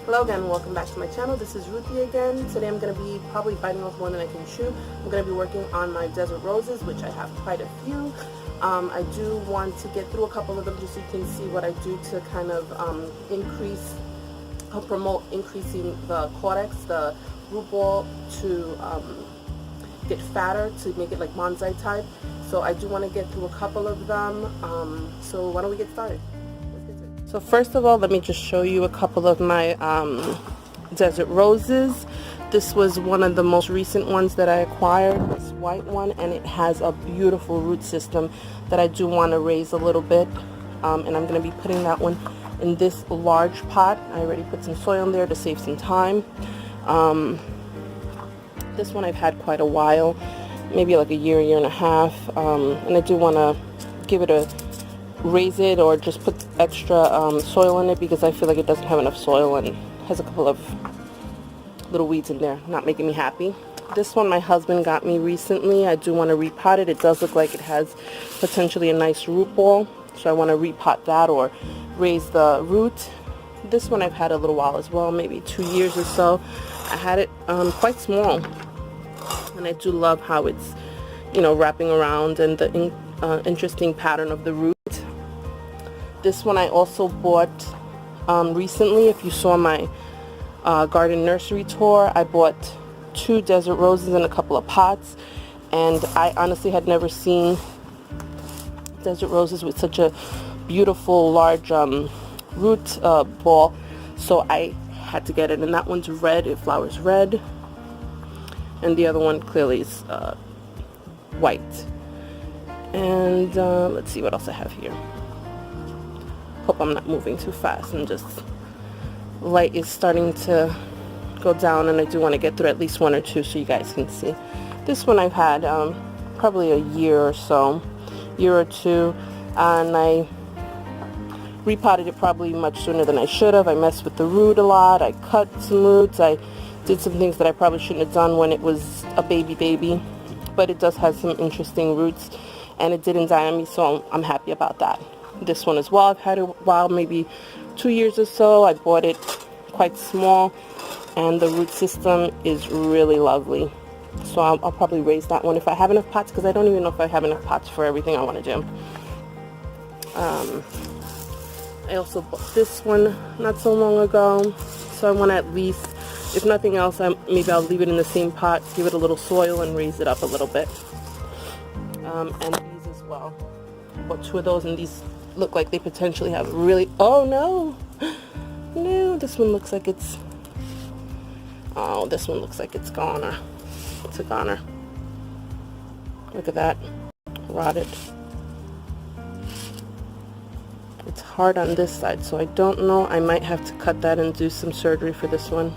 Hello again, welcome back to my channel. This is Ruthie again. Today I'm going to be probably biting off more than I can chew. I'm going to be working on my desert roses, which I have quite a few. I do want to get through a couple of them just so you can see what I do to kind of promote increasing the caudex, the root ball, to get fatter, to make it like bonsai type. So I do want to get through a couple of them. So why don't we get started? So first of all, let me just show you a couple of my desert roses. This was one of the most recent ones that I acquired, this white one, and it has a beautiful root system that I do want to raise a little bit. And I'm going to be putting that one in this large pot. I already put some soil in there to save some time. This one I've had quite a while, maybe like a year and a half, and I do want to give it a raise it or just put extra soil in it because I feel like it doesn't have enough soil and has a couple of little weeds in there, not making me happy. This one my husband got me recently. I do want to repot it. It does look like it has potentially a nice root ball, so I want to repot that or raise the root. This one I've had a little while as well, maybe 2 years or so. I had it quite small, and I do love how it's, you know, wrapping around and the interesting pattern of the root. This one I also bought recently. If you saw my garden nursery tour, I bought 2 desert roses in a couple of pots, and I honestly had never seen desert roses with such a beautiful large root ball, so I had to get it. And that one's red, it flowers red, and the other one clearly is white. And let's see what else I have here. Hope I'm not moving too fast, and just light is starting to go down, and I do want to get through at least 1 or 2 so you guys can see. This one I've had probably a year or 2, and I repotted it probably much sooner than I should have. I messed with the root a lot. I cut some roots. I did some things that I probably shouldn't have done when it was a baby, but it does have some interesting roots, and it didn't die on me, so I'm happy about that. This one as well, I've had it a while, maybe 2 years or so. I bought it quite small, and the root system is really lovely. So I'll probably raise that one if I have enough pots, because I don't even know if I have enough pots for everything I want to do. I also bought this one not so long ago, so I want to at least, if nothing else, maybe I'll leave it in the same pot, give it a little soil, and raise it up a little bit. And these as well. I bought 2 of those, and these look like they potentially have really, oh no, this one looks like it's, this one looks like it's goner. It's a goner. Look at that, rotted. It's hard on this side, so I don't know. I might have to cut that and do some surgery for this one.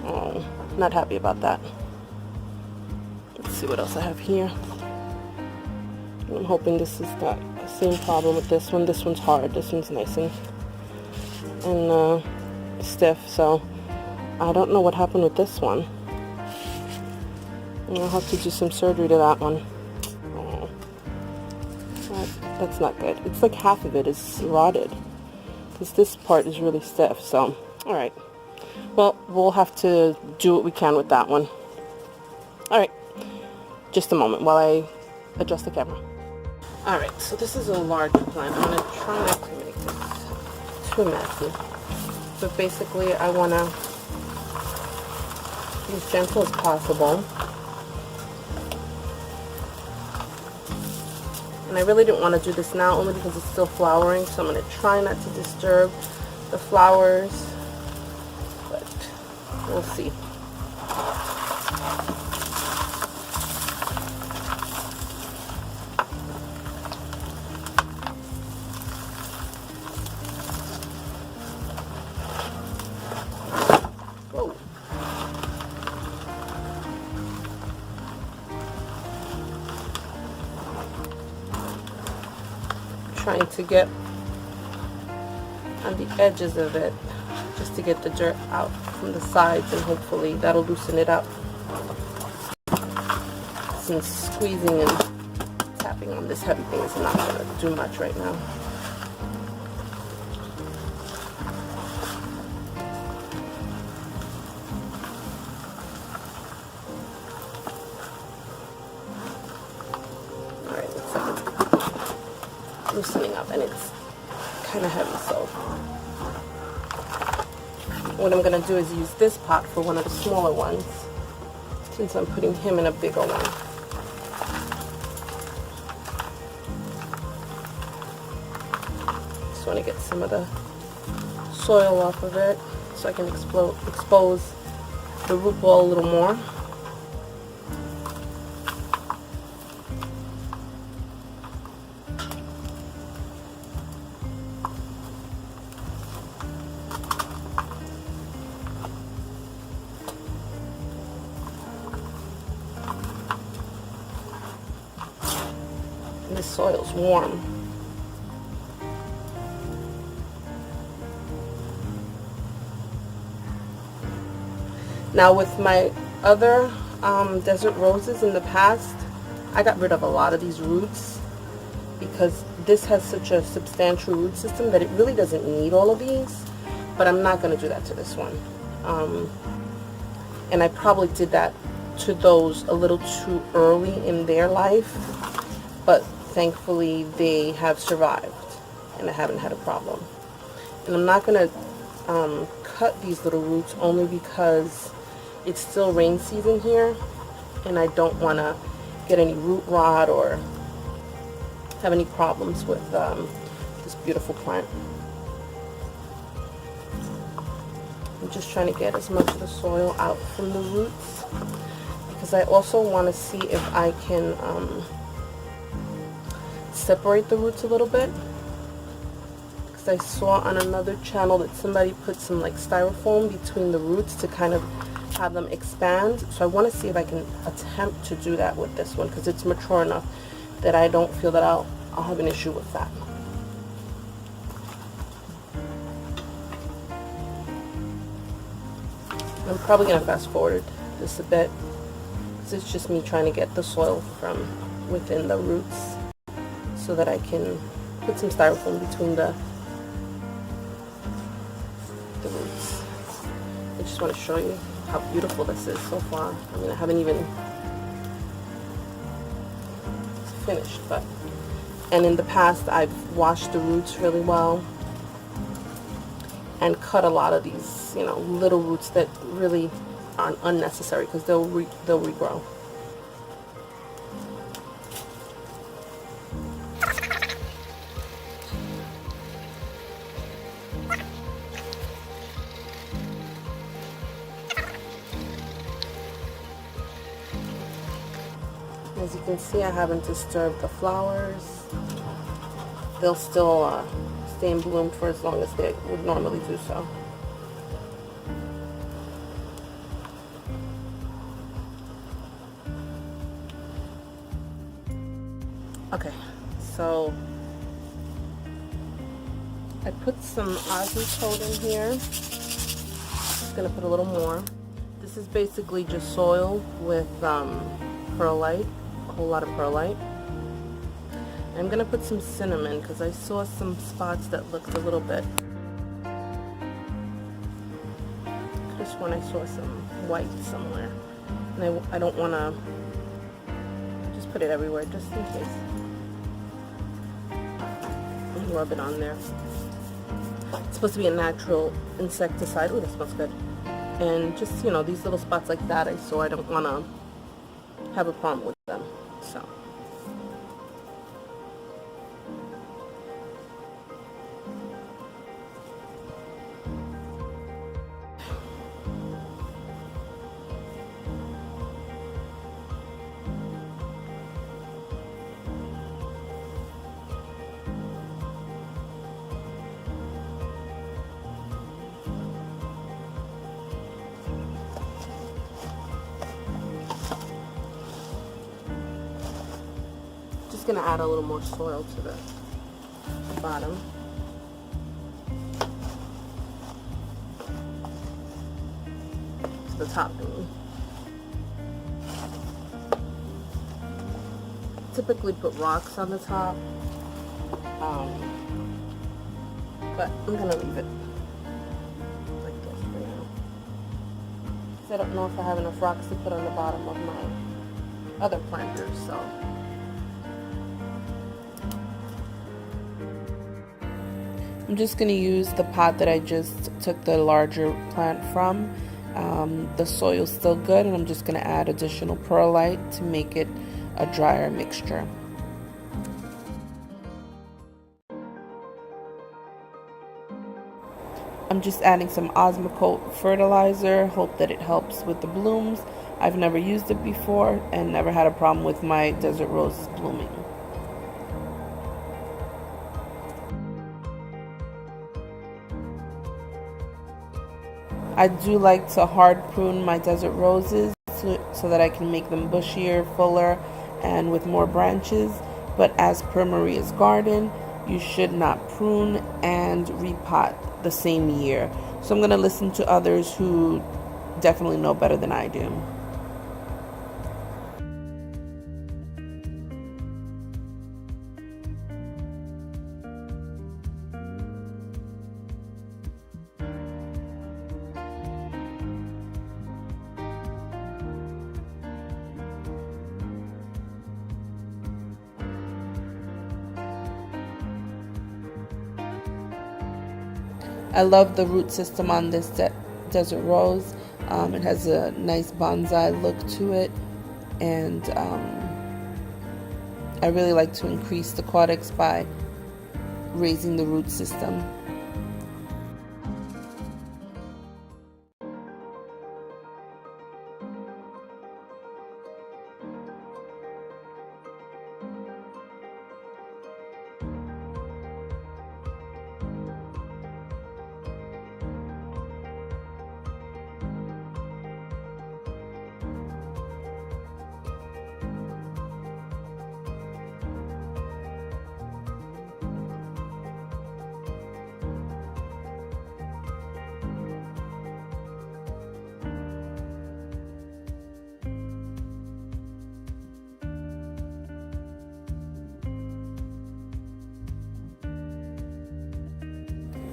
Oh, not happy about that. Let's see what else I have here. I'm hoping this is not the same problem with this one. This one's hard. This one's nice and stiff, so I don't know what happened with this one. I'll have to do some surgery to that one. Oh, that's not good. It's like half of it is rotted, because this part is really stiff. So, alright. Well, we'll have to do what we can with that one. Alright. Just a moment while I adjust the camera. Alright, so this is a large plant. I'm going to try not to make this too messy. But basically, I want to be as gentle as possible. And I really didn't want to do this now, only because it's still flowering. So I'm going to try not to disturb the flowers. But we'll see. Trying to get on the edges of it just to get the dirt out from the sides, and hopefully that'll loosen it up, since squeezing and tapping on this heavy thing is not going to do much right now. kind of heavy, so what I'm going to do is use this pot for one of the smaller ones, since I'm putting him in a bigger one. Just want to get some of the soil off of it so I can expose the root ball a little more. And this soil's warm. Now with my other desert roses in the past, I got rid of a lot of these roots because this has such a substantial root system that it really doesn't need all of these, but I'm not going to do that to this one. And I probably did that to those a little too early in their life, but thankfully they have survived and I haven't had a problem. And I'm not going to cut these little roots only because it's still rain season here and I don't want to get any root rot or have any problems with this beautiful plant. I'm just trying to get as much of the soil out from the roots because I also want to see if I can separate the roots a little bit, because I saw on another channel that somebody put some like styrofoam between the roots to kind of have them expand. So I want to see if I can attempt to do that with this one because it's mature enough that I don't feel that I'll have an issue with that. I'm probably going to fast forward this a bit because it's just me trying to get the soil from within the roots so that I can put some styrofoam between the roots. I just want to show you how beautiful this is so far. I mean, I haven't even finished, but and in the past I've washed the roots really well and cut a lot of these, you know, little roots that really aren't unnecessary because they'll regrow. As you can see, I haven't disturbed the flowers. They'll still stay in bloom for as long as they would normally do so. Okay, so I put some azeotrope in here. Just gonna put a little more. This is basically just soil with perlite. A whole lot of perlite. I'm gonna put some cinnamon because I saw some spots that looked a little bit. Just when I saw some white somewhere, and I don't want to just put it everywhere just in case. And rub it on there. It's supposed to be a natural insecticide. Oh, that smells good. And just, you know, these little spots like that I saw, I don't want to have a problem with them. So going to add a little more soil to the bottom. To the top, I mean. Typically put rocks on the top, but I'm going to leave it like this for now. Because I don't know if I have enough rocks to put on the bottom of my other planters, so. I'm just going to use the pot that I just took the larger plant from. The soil's still good, and I'm just going to add additional perlite to make it a drier mixture. I'm just adding some Osmocote fertilizer, hope that it helps with the blooms. I've never used it before and never had a problem with my desert roses blooming. I do like to hard prune my desert roses so that I can make them bushier, fuller, and with more branches. But as per Maria's garden, you should not prune and repot the same year. So I'm going to listen to others who definitely know better than I do. I love the root system on this desert rose. It has a nice bonsai look to it, and I really like to increase the caudex by raising the root system.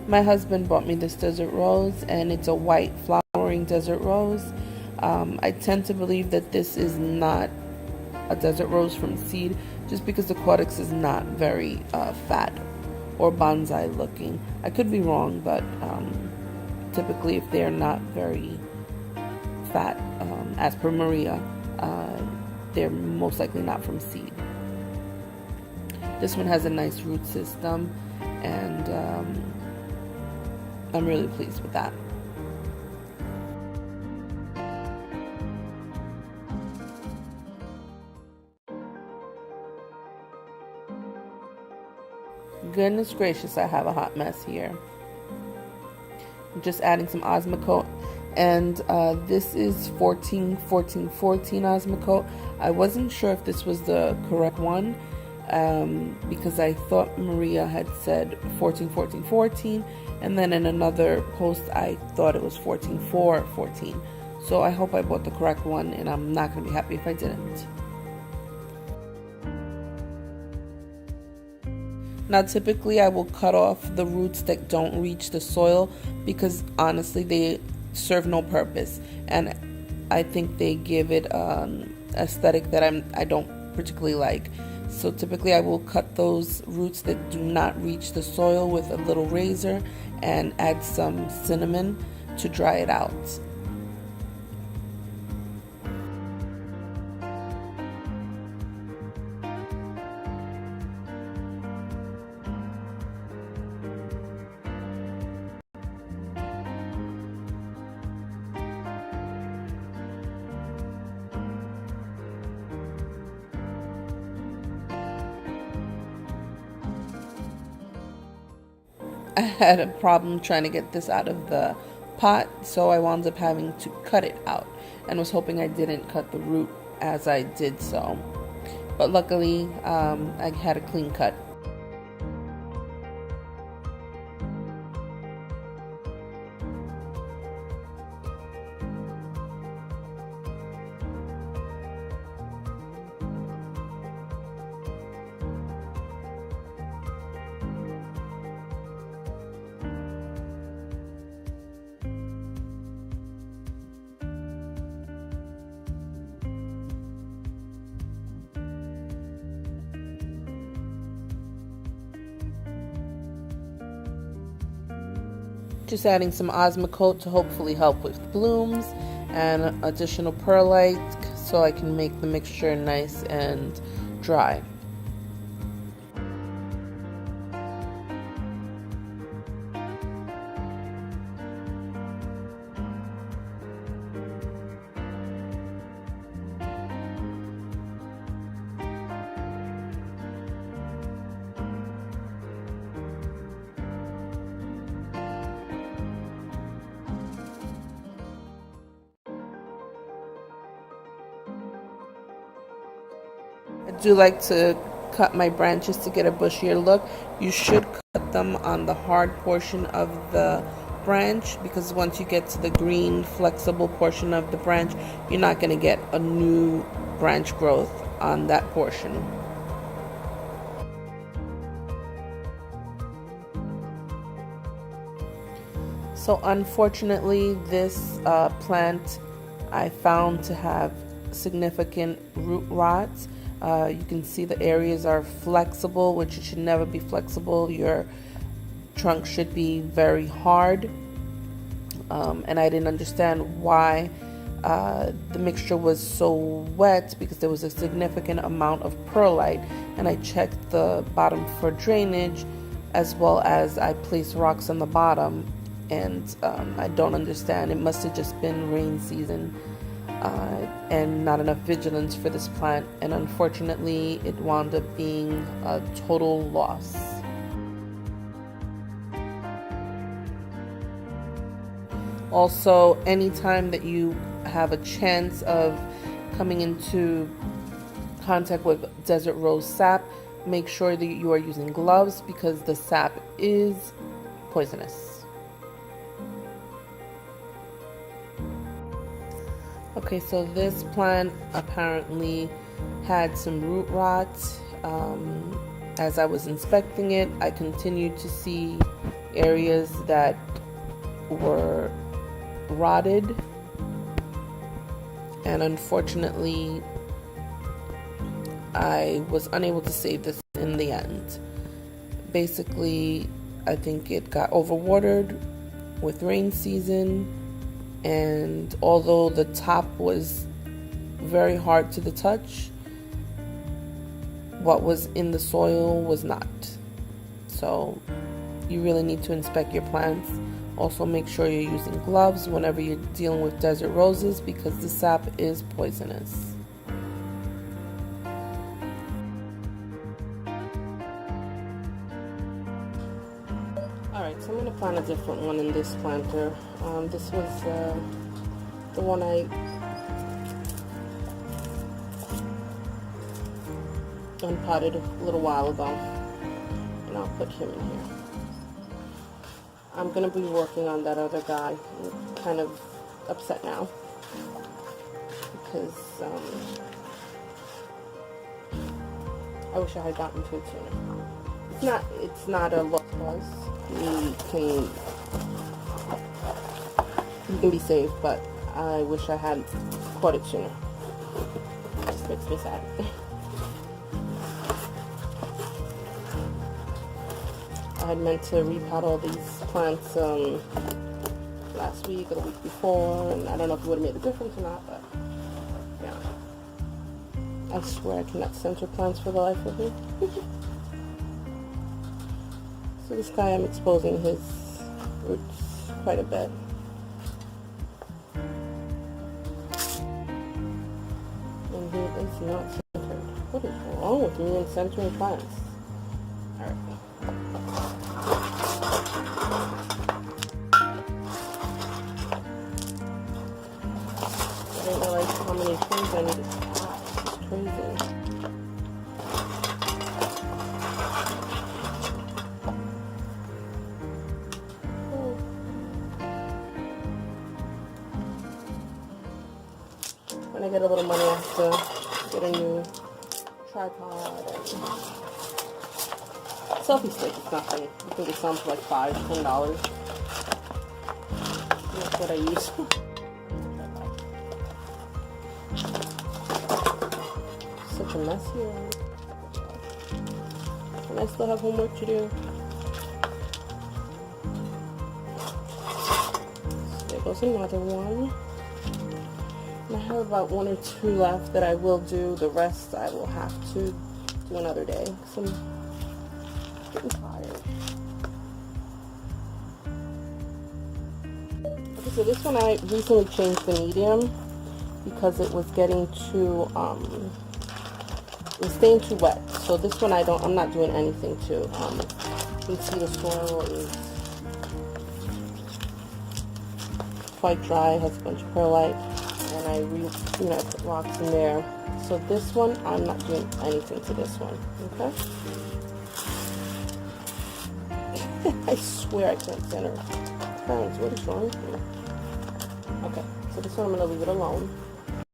My husband bought me this desert rose, and it's a white flowering desert rose. I tend to believe that this is not a desert rose from seed, just because the caudex is not very fat or bonsai looking. I could be wrong, but typically if they're not very fat, as per Maria, they're most likely not from seed. This one has a nice root system, and I'm really pleased with that. Goodness gracious, I have a hot mess here. I'm just adding some Osmocote, and this is 14-14-14 Osmocote. I wasn't sure if this was the correct one, because I thought Maria had said 14-14-14, and then in another post I thought it was 14-4-14. So I hope I bought the correct one, and I'm not going to be happy if I didn't. Now typically I will cut off the roots that don't reach the soil, because honestly they serve no purpose, and I think they give it aesthetic that I don't particularly like. So typically I will cut those roots that do not reach the soil with a little razor and add some cinnamon to dry it out. I had a problem trying to get this out of the pot, so I wound up having to cut it out, and was hoping I didn't cut the root as I did so. But luckily, I had a clean cut. Just adding some Osmocote to hopefully help with blooms, and additional perlite so I can make the mixture nice and dry. I do like to cut my branches to get a bushier look. You should cut them on the hard portion of the branch, because once you get to the green flexible portion of the branch, you're not going to get a new branch growth on that portion. So unfortunately, this plant I found to have significant root rot. You can see the areas are flexible, which it should never be flexible. Your trunk should be very hard. And I didn't understand why the mixture was so wet, because there was a significant amount of perlite. And I checked the bottom for drainage, as well as I placed rocks on the bottom. And I don't understand. It must have just been rain season. And not enough vigilance for this plant, and unfortunately it wound up being a total loss. Also, anytime that you have a chance of coming into contact with desert rose sap, make sure that you are using gloves, because the sap is poisonous. Okay, so this plant apparently had some root rot. As I was inspecting it, I continued to see areas that were rotted, and unfortunately I was unable to save this in the end. Basically, I think it got overwatered with rain season, and although the top was very hard to the touch, what was in the soil was not. So you really need to inspect your plants. Also, make sure you're using gloves whenever you're dealing with desert roses, because the sap is poisonous. Alright, so I'm going to plant a different one in this planter. This was the one I unpotted a little while ago, and I'll put him in here. I'm going to be working on that other guy. I'm kind of upset now because I wish I had gotten to it sooner. It's not a lost cause. You can be saved, but I wish I had caught it sooner. It just makes me sad. I had meant to repot all these plants last week or the week before, and I don't know if it would have made a difference or not, but yeah. I swear I cannot center plants for the life of me. So this guy, I'm exposing his roots quite a bit. And he is not centered. What is wrong with me and centering plants? Alright. I didn't realize how many trees I needed to pop. It's crazy. When I get a little money, I have to get a new tripod and selfie stick. It's nothing. I think it sells for like $5-10. That's what I use. Such a mess here. And I still have homework to do. goes another one. And I have about 1 or 2 left that I will do. The rest I will have to do another day because I'm getting tired. Okay, so this one I recently changed the medium because it was getting too it was staying too wet. So this one I'm not doing anything to. You can see the soil is quite dry, has a bunch of perlite, and I put rocks in there. So this one, I'm not doing anything to this one, okay? I swear I can't center. Parents, what is wrong with me? Okay, so this one I'm gonna leave it alone.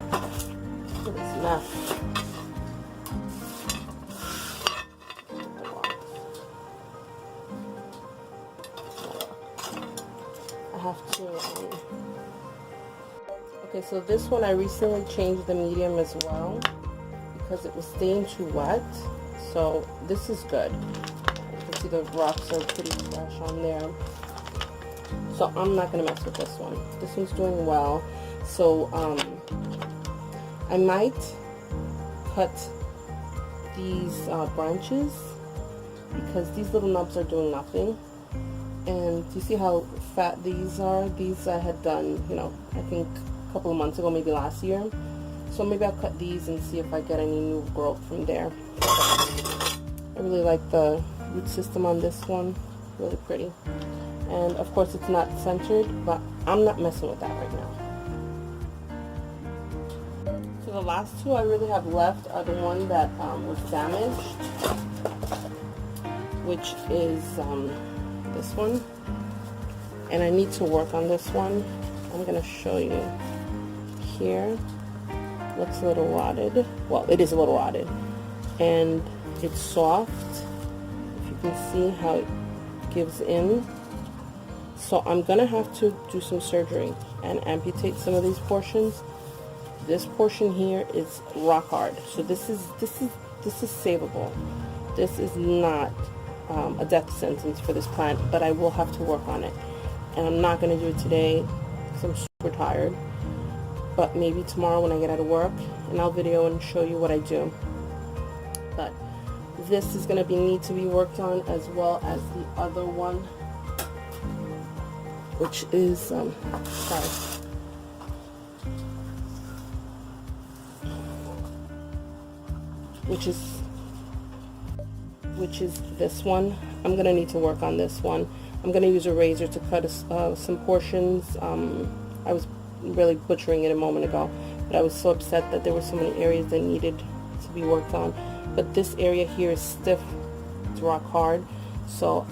Look at this mess. I have to, okay, so this one I recently changed the medium as well because it was staying too wet. So this is good. You can see the rocks are pretty fresh on there. So I'm not going to mess with this one. This one's doing well. So I might cut these branches because these little nubs are doing nothing. And you see how fat these are? These I had done, I think a couple of months ago, maybe last year. So maybe I'll cut these and see if I get any new growth from there. I really like the root system on this one. Really pretty. And of course it's not centered, but I'm not messing with that right now. So the last two I really have left are the one that was damaged, which is this one. And I need to work on this one. I'm going to show you here. Looks a little rotted. Well, it is a little rotted. And it's soft. If you can see how it gives in. So I'm gonna have to do some surgery and amputate some of these portions. This portion here is rock hard. So this is savable. This is not a death sentence for this plant, but I will have to work on it. And I'm not gonna do it today because I'm super tired. But maybe tomorrow when I get out of work, and I'll video and show you what I do. But this is gonna need to be worked on, as well as the other one, which is which is this one. I'm gonna need to work on this one. I'm gonna use a razor to cut some portions. I was really butchering it a moment ago, but I was so upset that there were so many areas that needed to be worked on. But this area here is stiff, it's rock hard, so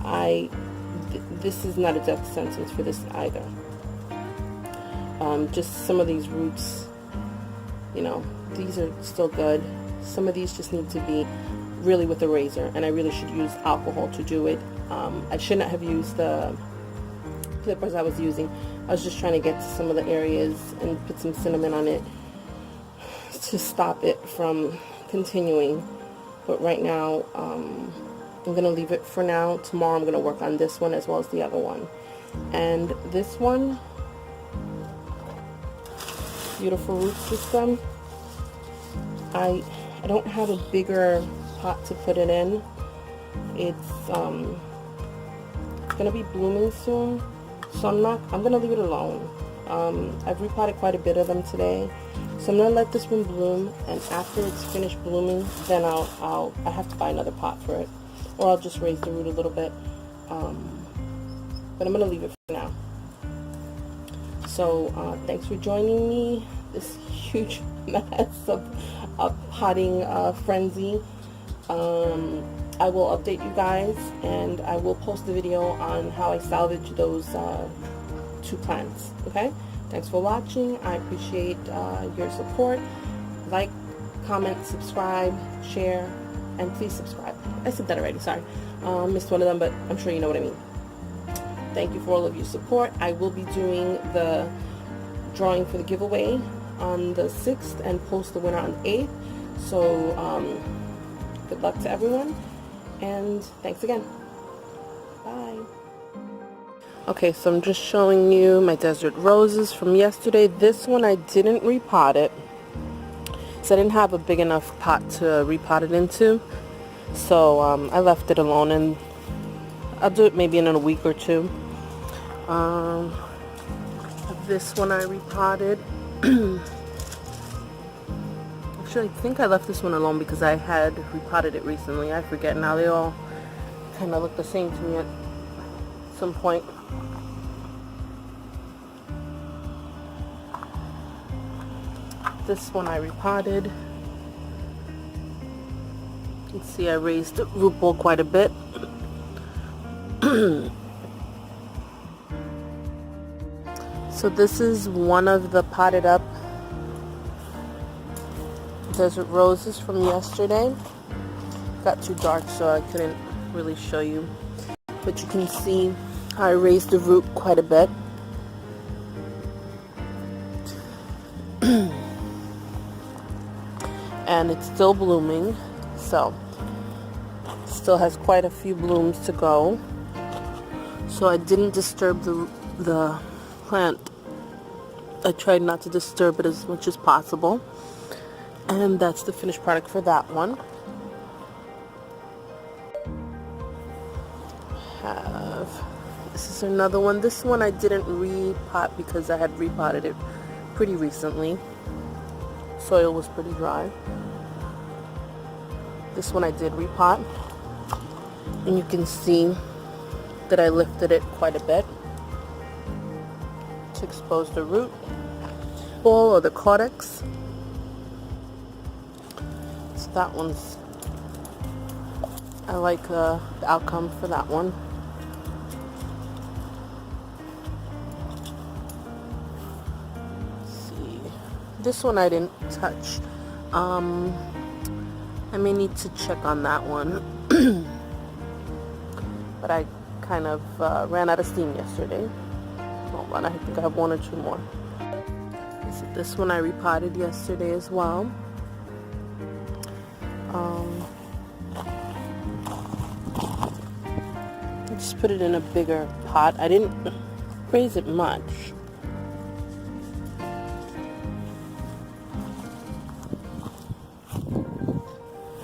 this is not a death sentence for this either. Just some of these roots, these are still good. Some of these just need to be really with a razor, and I really should use alcohol to do it. I should not have used the clippers I was using. I was just trying to get to some of the areas and put some cinnamon on it to stop it from continuing. But right now, I'm going to leave it for now. Tomorrow I'm going to work on this one as well as the other one. And this one, beautiful root system. I don't have a bigger pot to put it in. It's going to be blooming soon. So I'm going to leave it alone. I've repotted quite a bit of them today. So I'm going to let this one bloom, and after it's finished blooming, then I have to buy another pot for it. Or I'll just raise the root a little bit. But I'm going to leave it for now. So thanks for joining me. This huge mess of potting frenzy. I will update you guys, and I will post the video on how I salvage those 2 plants. Okay? Thanks for watching. I appreciate your support. Like, comment, subscribe, share, and please subscribe. I said that already, sorry. Missed one of them, but I'm sure you know what I mean. Thank you for all of your support. I will be doing the drawing for the giveaway on the 6th and post the winner on the 8th. So good luck to everyone, and thanks again. Bye. Okay, so I'm just showing you my desert roses from yesterday. This one I didn't repot it, so I didn't have a big enough pot to repot it into. So I left it alone, and I'll do it maybe in a week or two. This one I repotted. Actually, I think I left this one alone because I had repotted it recently. I forget now. They all kind of look the same to me at some point. This one I repotted. You can see I raised the root ball quite a bit. So this is one of the potted up desert roses from yesterday. Got too dark, so I couldn't really show you. But you can see I raised the root quite a bit. And it's still blooming, so still has quite a few blooms to go. So I didn't disturb the plant. I tried not to disturb it as much as possible. And that's the finished product for that one. This is another one. This one I didn't repot because I had repotted it pretty recently. Soil was pretty dry. This one I did repot, and you can see that I lifted it quite a bit to expose the root ball or the caudex. So that one's, I like the outcome for that one. Let's see, this one I didn't touch. I may need to check on that one. But I kind of ran out of steam yesterday. Hold on, I think I have one or two more. So this one I repotted yesterday as well. I just put it in a bigger pot. I didn't raise it much.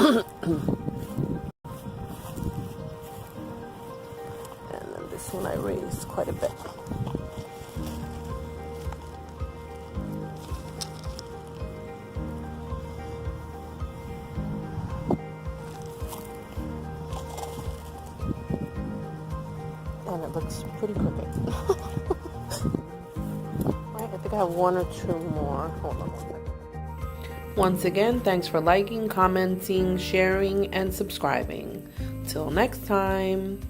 And then this one I raised quite a bit. And it looks pretty crooked. Right, I think I have one or two more. Hold on one second. Once again, thanks for liking, commenting, sharing, and subscribing. Till next time.